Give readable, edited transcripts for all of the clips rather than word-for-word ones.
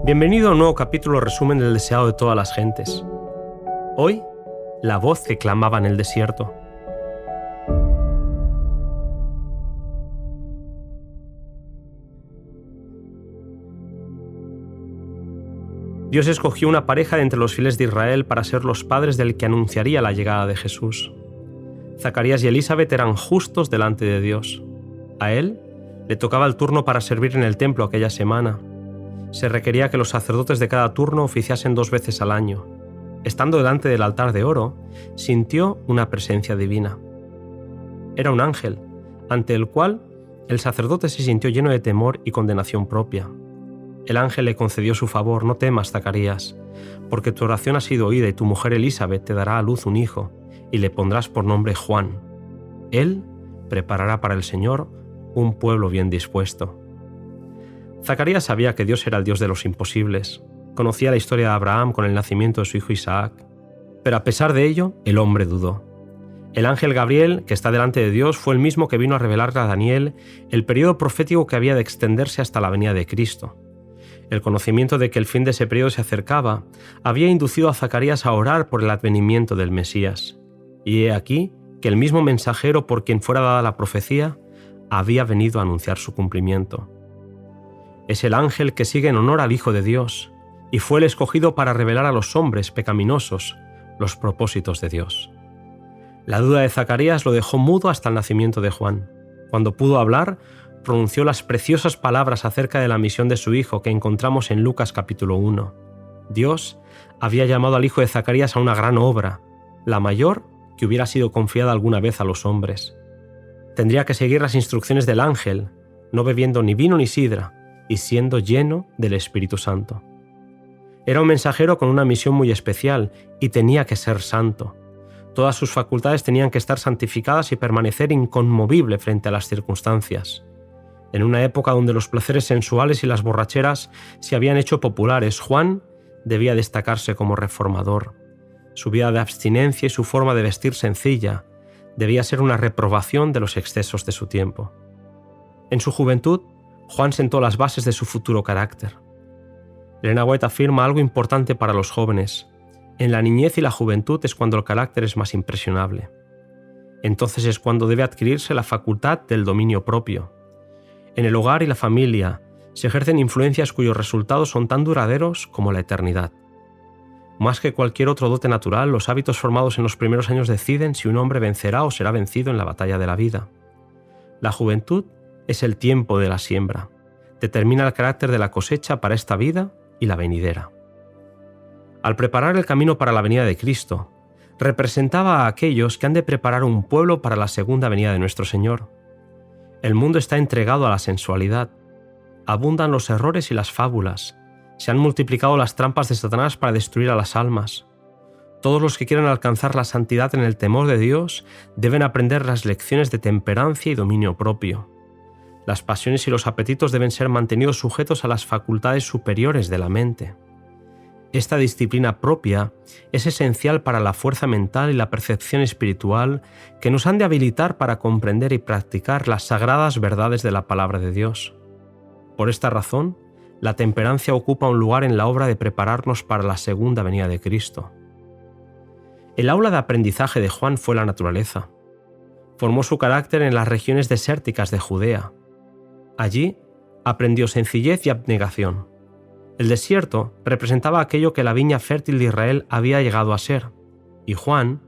Bienvenido a un nuevo capítulo resumen del deseado de todas las gentes. Hoy, la voz que clamaba en el desierto. Dios escogió una pareja de entre los fieles de Israel para ser los padres del que anunciaría la llegada de Jesús. Zacarías y Elizabeth eran justos delante de Dios. A él le tocaba el turno para servir en el templo aquella semana. Se requería que los sacerdotes de cada turno oficiasen 2 veces al año. Estando delante del altar de oro, sintió una presencia divina. Era un ángel, ante el cual el sacerdote se sintió lleno de temor y condenación propia. El ángel le concedió su favor: no temas, Zacarías, porque tu oración ha sido oída y tu mujer Elizabeth te dará a luz un hijo, y le pondrás por nombre Juan. Él preparará para el Señor un pueblo bien dispuesto. Zacarías sabía que Dios era el Dios de los imposibles. Conocía la historia de Abraham con el nacimiento de su hijo Isaac. Pero a pesar de ello, el hombre dudó. El ángel Gabriel, que está delante de Dios, fue el mismo que vino a revelarle a Daniel el periodo profético que había de extenderse hasta la venida de Cristo. El conocimiento de que el fin de ese periodo se acercaba había inducido a Zacarías a orar por el advenimiento del Mesías. Y he aquí que el mismo mensajero por quien fuera dada la profecía había venido a anunciar su cumplimiento. Es el ángel que sigue en honor al Hijo de Dios, y fue el escogido para revelar a los hombres pecaminosos los propósitos de Dios. La duda de Zacarías lo dejó mudo hasta el nacimiento de Juan. Cuando pudo hablar, pronunció las preciosas palabras acerca de la misión de su hijo que encontramos en Lucas capítulo 1. Dios había llamado al hijo de Zacarías a una gran obra, la mayor que hubiera sido confiada alguna vez a los hombres. Tendría que seguir las instrucciones del ángel, no bebiendo ni vino ni sidra, y siendo lleno del Espíritu Santo. Era un mensajero con una misión muy especial y tenía que ser santo. Todas sus facultades tenían que estar santificadas y permanecer inconmovible frente a las circunstancias. En una época donde los placeres sensuales y las borracheras se habían hecho populares, Juan debía destacarse como reformador. Su vida de abstinencia y su forma de vestir sencilla debía ser una reprobación de los excesos de su tiempo. En su juventud, Juan sentó las bases de su futuro carácter. Elena White afirma algo importante para los jóvenes: en la niñez y la juventud es cuando el carácter es más impresionable. Entonces es cuando debe adquirirse la facultad del dominio propio. En el hogar y la familia se ejercen influencias cuyos resultados son tan duraderos como la eternidad. Más que cualquier otro dote natural, los hábitos formados en los primeros años deciden si un hombre vencerá o será vencido en la batalla de la vida. La juventud es el tiempo de la siembra. Determina el carácter de la cosecha para esta vida y la venidera. Al preparar el camino para la venida de Cristo, representaba a aquellos que han de preparar un pueblo para la segunda venida de nuestro Señor. El mundo está entregado a la sensualidad. Abundan los errores y las fábulas. Se han multiplicado las trampas de Satanás para destruir a las almas. Todos los que quieran alcanzar la santidad en el temor de Dios deben aprender las lecciones de temperancia y dominio propio. Las pasiones y los apetitos deben ser mantenidos sujetos a las facultades superiores de la mente. Esta disciplina propia es esencial para la fuerza mental y la percepción espiritual que nos han de habilitar para comprender y practicar las sagradas verdades de la palabra de Dios. Por esta razón, la temperancia ocupa un lugar en la obra de prepararnos para la segunda venida de Cristo. El aula de aprendizaje de Juan fue la naturaleza. Formó su carácter en las regiones desérticas de Judea. Allí aprendió sencillez y abnegación. El desierto representaba aquello que la viña fértil de Israel había llegado a ser, y Juan,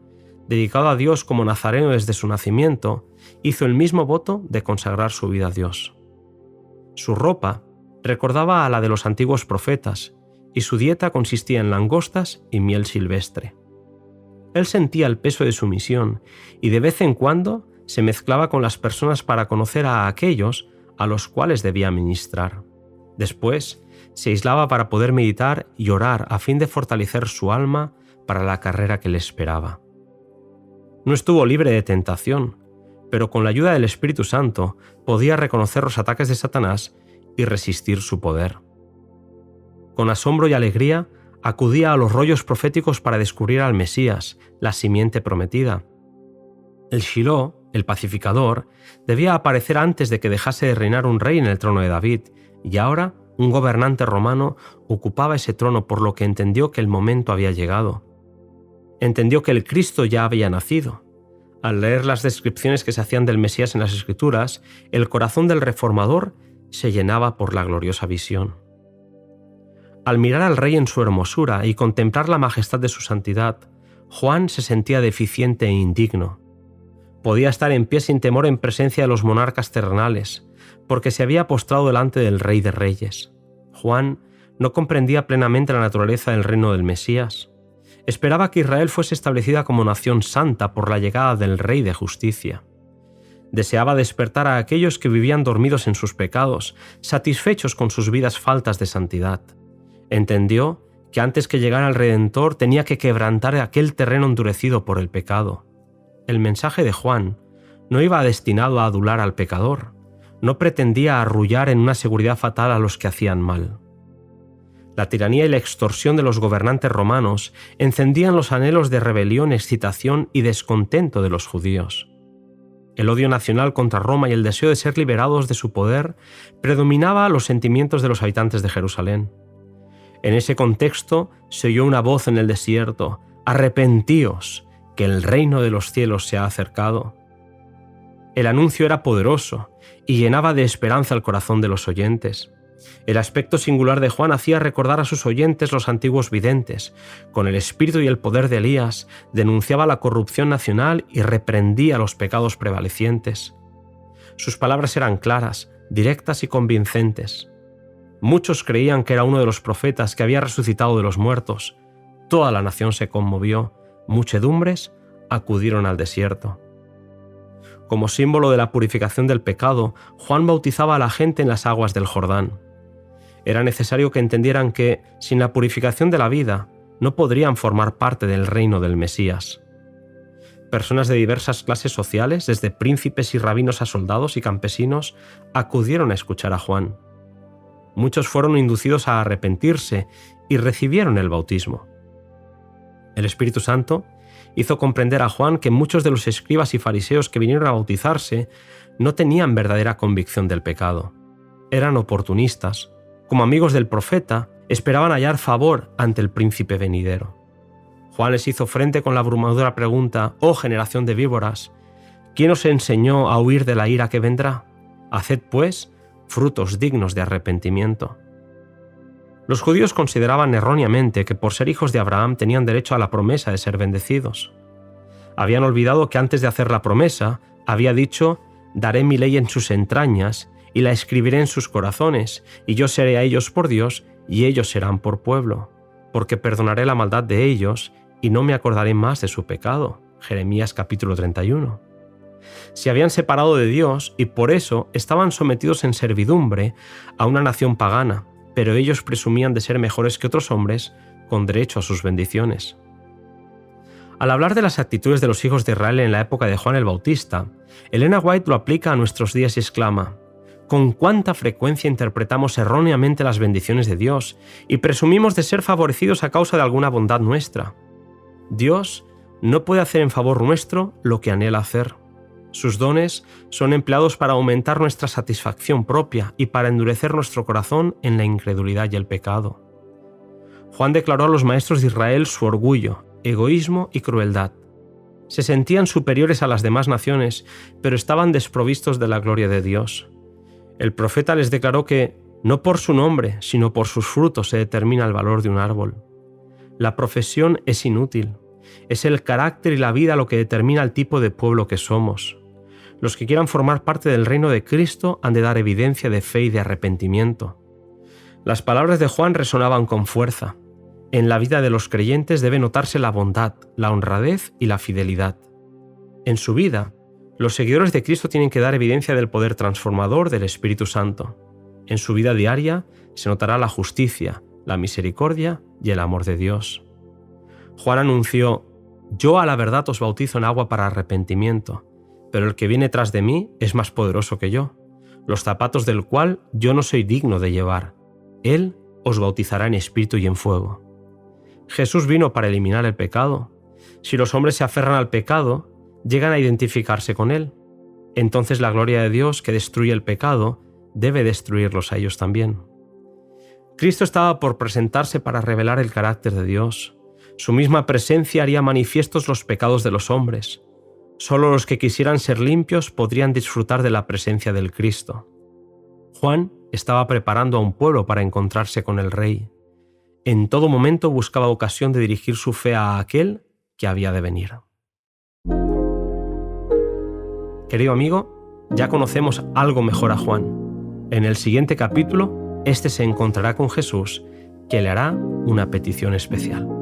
dedicado a Dios como nazareno desde su nacimiento, hizo el mismo voto de consagrar su vida a Dios. Su ropa recordaba a la de los antiguos profetas, y su dieta consistía en langostas y miel silvestre. Él sentía el peso de su misión, y de vez en cuando se mezclaba con las personas para conocer a aquellos a los cuales debía ministrar. Después, se aislaba para poder meditar y orar a fin de fortalecer su alma para la carrera que le esperaba. No estuvo libre de tentación, pero con la ayuda del Espíritu Santo podía reconocer los ataques de Satanás y resistir su poder. Con asombro y alegría acudía a los rollos proféticos para descubrir al Mesías, la simiente prometida. El Shiloh, el pacificador, debía aparecer antes de que dejase de reinar un rey en el trono de David, y ahora Un gobernante romano ocupaba ese trono, por lo que entendió que el momento había llegado. Entendió que el Cristo ya había nacido. Al leer las descripciones que se hacían del Mesías en las Escrituras, el corazón del reformador se llenaba por la gloriosa visión. Al mirar al rey en su hermosura y contemplar la majestad de su santidad, Juan se sentía deficiente e indigno. Podía estar en pie sin temor en presencia de los monarcas terrenales, porque se había postrado delante del Rey de Reyes. Juan no comprendía plenamente la naturaleza del reino del Mesías. Esperaba que Israel fuese establecida como nación santa por la llegada del Rey de Justicia. Deseaba despertar a aquellos que vivían dormidos en sus pecados, satisfechos con sus vidas faltas de santidad. Entendió que antes que llegara el Redentor tenía que quebrantar aquel terreno endurecido por el pecado. El mensaje de Juan no iba destinado a adular al pecador, no pretendía arrullar en una seguridad fatal a los que hacían mal. La tiranía y la extorsión de los gobernantes romanos encendían los anhelos de rebelión, excitación y descontento de los judíos. El odio nacional contra Roma y el deseo de ser liberados de su poder predominaba los sentimientos de los habitantes de Jerusalén. En ese contexto se oyó una voz en el desierto: «Arrepentíos, que el reino de los cielos se ha acercado». El anuncio era poderoso y llenaba de esperanza el corazón de los oyentes. El aspecto singular de Juan hacía recordar a sus oyentes los antiguos videntes. Con el espíritu y el poder de Elías, denunciaba la corrupción nacional y reprendía los pecados prevalecientes. Sus palabras eran claras, directas y convincentes. Muchos creían que era uno de los profetas que había resucitado de los muertos. Toda la nación se conmovió. Muchedumbres acudieron al desierto. Como símbolo de la purificación del pecado, Juan bautizaba a la gente en las aguas del Jordán. Era necesario que entendieran que, sin la purificación de la vida, no podrían formar parte del reino del Mesías. Personas de diversas clases sociales, desde príncipes y rabinos a soldados y campesinos, acudieron a escuchar a Juan. Muchos fueron inducidos a arrepentirse y recibieron el bautismo. El Espíritu Santo hizo comprender a Juan que muchos de los escribas y fariseos que vinieron a bautizarse no tenían verdadera convicción del pecado. Eran oportunistas. Como amigos del profeta, esperaban hallar favor ante el príncipe venidero. Juan les hizo frente con la abrumadora pregunta: «Oh generación de víboras, ¿quién os enseñó a huir de la ira que vendrá? Haced, pues, frutos dignos de arrepentimiento». Los judíos consideraban erróneamente que por ser hijos de Abraham tenían derecho a la promesa de ser bendecidos. Habían olvidado que antes de hacer la promesa, había dicho: «Daré mi ley en sus entrañas y la escribiré en sus corazones, y yo seré a ellos por Dios, y ellos serán por pueblo, porque perdonaré la maldad de ellos, y no me acordaré más de su pecado». Jeremías capítulo 31. Se habían separado de Dios y por eso estaban sometidos en servidumbre a una nación pagana, pero ellos presumían de ser mejores que otros hombres con derecho a sus bendiciones. Al hablar de las actitudes de los hijos de Israel en la época de Juan el Bautista, Elena White lo aplica a nuestros días y exclama: «¿Con cuánta frecuencia interpretamos erróneamente las bendiciones de Dios y presumimos de ser favorecidos a causa de alguna bondad nuestra? Dios no puede hacer en favor nuestro lo que anhela hacer. Sus dones son empleados para aumentar nuestra satisfacción propia y para endurecer nuestro corazón en la incredulidad y el pecado». Juan declaró a los maestros de Israel su orgullo, egoísmo y crueldad. Se sentían superiores a las demás naciones, pero estaban desprovistos de la gloria de Dios. El profeta les declaró que no por su nombre, sino por sus frutos se determina el valor de un árbol. La profesión es inútil. Es el carácter y la vida lo que determina el tipo de pueblo que somos. Los que quieran formar parte del reino de Cristo han de dar evidencia de fe y de arrepentimiento. Las palabras de Juan resonaban con fuerza. En la vida de los creyentes debe notarse la bondad, la honradez y la fidelidad. En su vida, los seguidores de Cristo tienen que dar evidencia del poder transformador del Espíritu Santo. En su vida diaria se notará la justicia, la misericordia y el amor de Dios. Juan anunció: «Yo a la verdad os bautizo en agua para arrepentimiento, pero el que viene tras de mí es más poderoso que yo, los zapatos del cual yo no soy digno de llevar. Él os bautizará en espíritu y en fuego». Jesús vino para eliminar el pecado. Si los hombres se aferran al pecado, llegan a identificarse con él. Entonces la gloria de Dios, que destruye el pecado, debe destruirlos a ellos también. Cristo estaba por presentarse para revelar el carácter de Dios. Su misma presencia haría manifiestos los pecados de los hombres. Solo los que quisieran ser limpios podrían disfrutar de la presencia del Cristo. Juan estaba preparando a un pueblo para encontrarse con el Rey. En todo momento buscaba ocasión de dirigir su fe a aquel que había de venir. Querido amigo, ya conocemos algo mejor a Juan. En el siguiente capítulo, este se encontrará con Jesús, que le hará una petición especial.